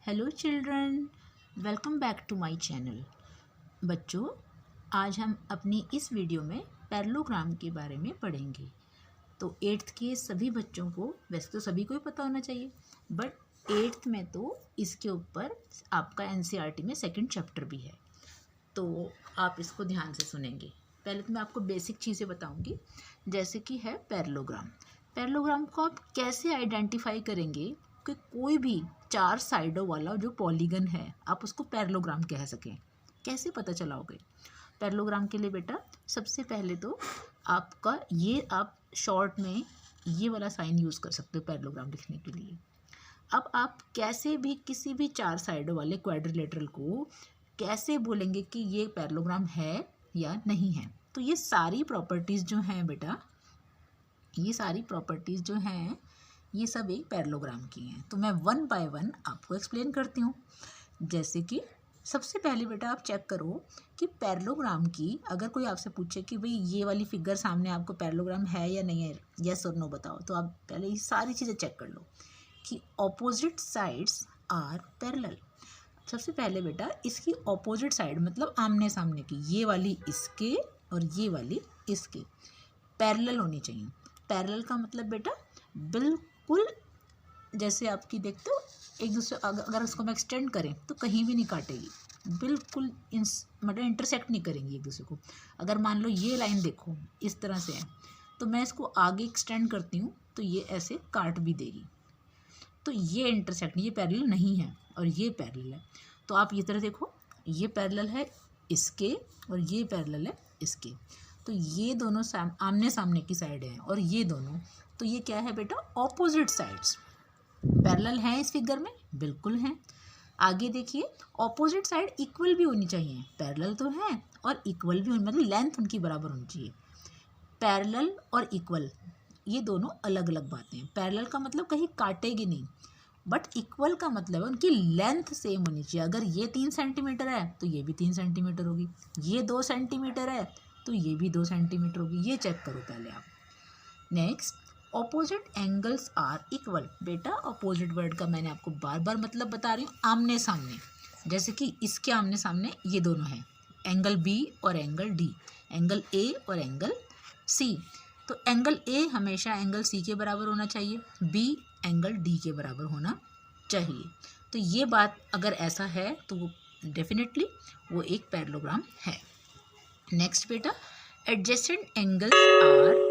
Hello children, welcome back to my channel. बच्चों, आज हम अपनी इस वीडियो में पैरेललोग्राम के बारे में पढ़ेंगे। तो 8th के सभी बच्चों को, वैसे तो सभी को ही पता होना चाहिए, बट 8th में तो इसके ऊपर आपका एनसीईआरटी में सेकंड चैप्टर भी है, तो आप इसको ध्यान से सुनेंगे। पहले तो मैं आपको बेसिक चीज़ें बताऊंगी, जैसे कि है पैरेललोग्राम। पैरेललोग्राम को आप कैसे आइडेंटिफाई करेंगे कि कोई भी 4 साइडों वाला जो पॉलीगन है आप उसको पैरेललोग्राम कह सकें, कैसे पता चलाओगे? पैरेललोग्राम के लिए बेटा सबसे पहले तो आपका ये, आप शॉर्ट में ये वाला साइन यूज़ कर सकते हो पैरेललोग्राम लिखने के लिए। अब आप कैसे भी किसी भी 4 साइडों वाले क्वाड्रिलेटरल को कैसे बोलेंगे कि ये पैरेललोग्राम है या नहीं है? तो ये सारी प्रॉपर्टीज़ जो हैं बेटा, ये सारी प्रॉपर्टीज़ जो हैं ये सब एक पैरेललोग्राम की हैं। तो मैं वन बाय वन आपको एक्सप्लेन करती हूँ। जैसे कि सबसे पहले बेटा आप चेक करो कि पैरेललोग्राम की, अगर कोई आपसे पूछे कि भाई ये वाली फिगर सामने आपको पैरेललोग्राम है या नहीं है, यस और नो बताओ, तो आप पहले ये सारी चीज़ें चेक कर लो कि ऑपोजिट साइड्स आर पैरेलल। सबसे पहले बेटा इसकी ऑपोजिट साइड मतलब आमने सामने की, ये वाली इसके और ये वाली इसके पैरेलल होनी चाहिए। पैरेलल का मतलब बेटा बिल्कुल जैसे आपकी देखते हो एक दूसरे, अगर उसको हम एक्सटेंड करें तो कहीं भी नहीं काटेगी, बिल्कुल मतलब इंटरसेक्ट नहीं करेंगी एक दूसरे को। अगर मान लो ये लाइन देखो इस तरह से है, तो मैं इसको आगे एक्सटेंड करती हूँ तो ये ऐसे काट भी देगी, तो ये इंटरसेक्ट, ये पैरेलल नहीं है और ये पैरेलल है। तो आप ये तरह देखो, ये पैरेलल है इसके और ये पैरेलल है इसके, तो ये दोनों आमने सामने की साइड हैं और ये दोनों, तो ये क्या है बेटा? Opposite sides. पैरेलल हैं इस फिगर में, बिल्कुल हैं। आगे देखिए, ऑपोजिट साइड इक्वल भी होनी चाहिए, पैरेलल तो हैं और इक्वल भी होनी, मतलब लेंथ उनकी बराबर होनी चाहिए। पैरेलल और इक्वल ये दोनों अलग अलग बातें हैं। पैरेलल का मतलब कहीं काटेगी नहीं, बट इक्वल का मतलब है उनकी लेंथ सेम होनी चाहिए। अगर ये 3 सेंटीमीटर है तो ये भी 3 सेंटीमीटर होगी, ये 2 सेंटीमीटर है तो ये भी 2 सेंटीमीटर होगी। ये चेक करो पहले आप। Next, opposite angles are equal. बेटा ऑपोजिट वर्ड का मैंने आपको बार बार मतलब बता रही हूँ, आमने सामने। जैसे कि इसके आमने सामने ये दोनों हैं, एंगल बी और एंगल डी, एंगल ए और एंगल सी। तो एंगल ए हमेशा एंगल सी के बराबर होना चाहिए, बी एंगल डी के बराबर होना चाहिए। तो ये बात अगर ऐसा है तो वो डेफिनेटली वो एक पैरेललोग्राम है। नेक्स्ट बेटा, adjacent angles are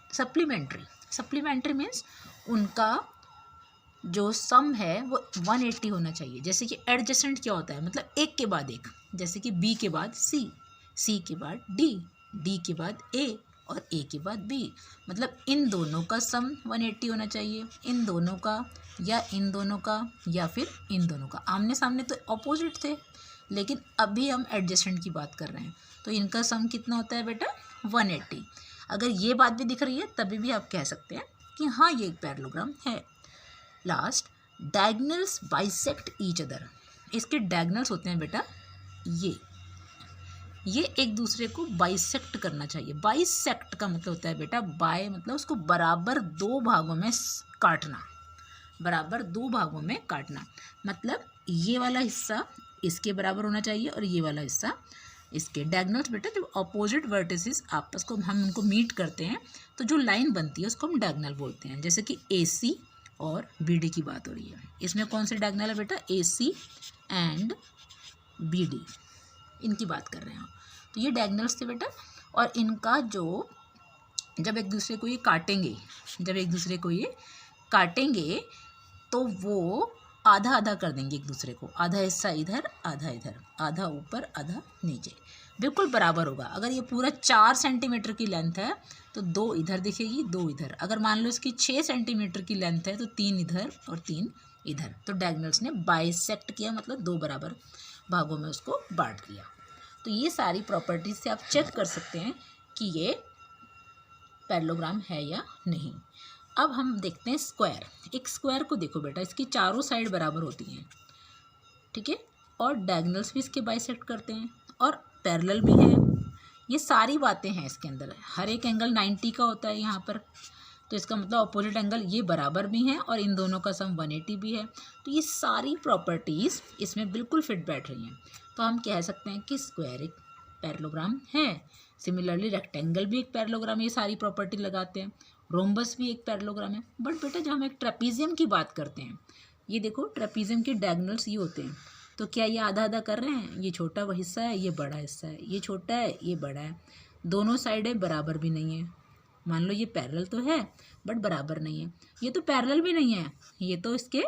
supplementary. Supplementary means उनका जो सम है वो 180 होना चाहिए। जैसे कि एडजेसेंट क्या होता है, मतलब एक के बाद एक, जैसे कि बी के बाद सी, सी के बाद डी, डी के बाद ए और ए के बाद बी, मतलब इन दोनों का सम 180 होना चाहिए, इन दोनों का या इन दोनों का या फिर इन दोनों का। आमने सामने तो अपोजिट थे, लेकिन अभी हम एडजेसेंट की बात कर रहे हैं, तो इनका सम कितना होता है बेटा? 180। अगर ये बात भी दिख रही है तभी भी आप कह सकते हैं कि हाँ ये एक पैरेललोग्राम है। Last, diagonals bisect each other. इसके डायगोनल्स होते हैं बेटा ये एक दूसरे को बाइसेक्ट करना चाहिए। बाइसेक्ट का मतलब होता है बेटा, बाय मतलब उसको बराबर 2 भागों में काटना, बराबर 2 भागों में काटना, मतलब ये वाला हिस्सा इसके बराबर होना चाहिए और ये वाला हिस्सा इसके। डायगोनल्स बेटा जब अपोजिट वर्टिसेस आपस को हम उनको मीट करते हैं तो जो लाइन बनती है उसको हम डायगोनल बोलते हैं। जैसे कि AC और BD की बात हो रही है, इसमें कौन से डायगोनल है बेटा? AC एंड BD, इनकी बात कर रहे हैं। तो ये डायगोनल्स थे बेटा, और इनका जो जब एक दूसरे को ये काटेंगे तो वो आधा आधा कर देंगे एक दूसरे को, आधा हिस्सा इधर आधा इधर, आधा ऊपर आधा नीचे, बिल्कुल बराबर होगा। अगर ये पूरा 4 सेंटीमीटर की लेंथ है तो 2 इधर दिखेगी 2 इधर। अगर मान लो इसकी 6 सेंटीमीटर की लेंथ है तो 3 इधर और 3 इधर। तो डायगोनल्स ने बाइसेक्ट किया, मतलब 2 बराबर भागों में उसको बांट दिया। तो ये सारी प्रॉपर्टीज से आप चेक कर सकते हैं कि ये पैरेललोग्राम है या नहीं। अब हम देखते हैं स्क्वायर। एक स्क्वायर को देखो बेटा, इसकी चारों साइड बराबर होती हैं, ठीक है, और डायगोनल्स भी इसके बाइसेक्ट करते हैं और पैरेलल भी है। ये सारी बातें हैं इसके अंदर। हर एक एंगल 90 का होता है यहाँ पर, तो इसका मतलब अपोजिट एंगल ये बराबर भी हैं और इन दोनों का सम 180 भी है। तो ये सारी प्रॉपर्टीज़ इसमें बिल्कुल फिट बैठ रही हैं। तो हम कह सकते हैं कि स्क्वायर एक पैरेललोग्राम है। सिमिलरली रेक्टेंगल भी एक पैरेललोग्राम, ये सारी प्रॉपर्टी लगाते हैं। रोम्बस भी एक पैरेललोग्राम है। बट बेटा जब हम एक ट्रेपीजियम की बात करते हैं, ये देखो ट्रेपीजियम के डायगोनल्स ये होते हैं, तो क्या ये आधा आधा कर रहे हैं? ये छोटा वो हिस्सा है, ये बड़ा हिस्सा है, ये छोटा है, ये बड़ा है, दोनों साइडें बराबर भी नहीं है। मान लो ये पैरेलल तो है बट बराबर नहीं है, ये तो पैरेलल भी नहीं है, ये तो इसके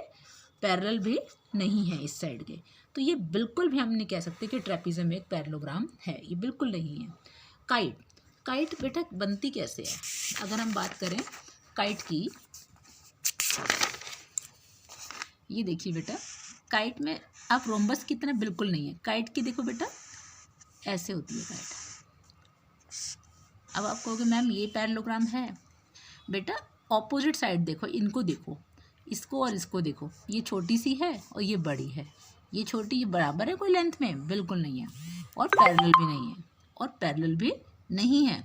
पैरेलल भी नहीं है इस साइड के। तो ये बिल्कुल भी हम नहीं कह सकते कि ट्रेपीजियम एक पैरेललोग्राम है, ये बिल्कुल नहीं है। काइट, काइट बेटा बनती कैसे है? अगर हम बात करें काइट की, ये देखिए बेटा काइट में आप रोम्बस की तरह बिल्कुल नहीं है। काइट की देखो बेटा ऐसे होती है काइट। अब आप कहोगे मैम ये पैरेललोग्राम है। बेटा ऑपोजिट साइड देखो, इनको देखो, इसको और इसको देखो, ये छोटी सी है और ये बड़ी है। ये छोटी, ये बराबर है कोई लेंथ में? बिल्कुल नहीं है। और पैरेलल भी नहीं है, और पैरेलल भी नहीं है।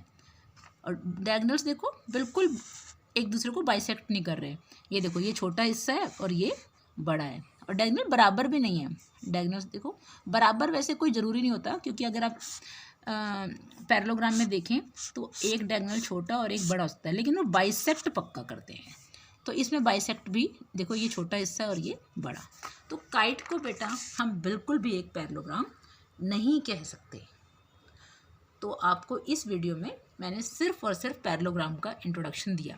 और डायगोनल्स देखो बिल्कुल एक दूसरे को बाइसेक्ट नहीं कर रहे। ये देखो ये छोटा हिस्सा है और ये बड़ा है, और डायगोनल बराबर भी नहीं है। डायगोनल्स देखो बराबर वैसे कोई ज़रूरी नहीं होता, क्योंकि अगर आप पैरेललोग्राम में देखें तो एक डायगोनल छोटा और एक बड़ा होता है, लेकिन वो बाइसेक्ट पक्का करते हैं। तो इसमें बाइसेक्ट भी देखो, ये छोटा हिस्सा है और ये बड़ा। तो काइट को बेटा हम बिल्कुल भी एक पैरेललोग्राम नहीं कह सकते। तो आपको इस वीडियो में मैंने सिर्फ और सिर्फ पैरेललोग्राम का इंट्रोडक्शन दिया।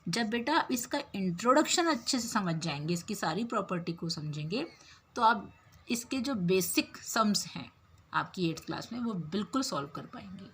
जब बेटा आप इसका इंट्रोडक्शन अच्छे से समझ जाएंगे, इसकी सारी प्रॉपर्टी को समझेंगे, तो आप इसके जो बेसिक सम्स हैं आपकी 8th क्लास में वो बिल्कुल सॉल्व कर पाएंगे।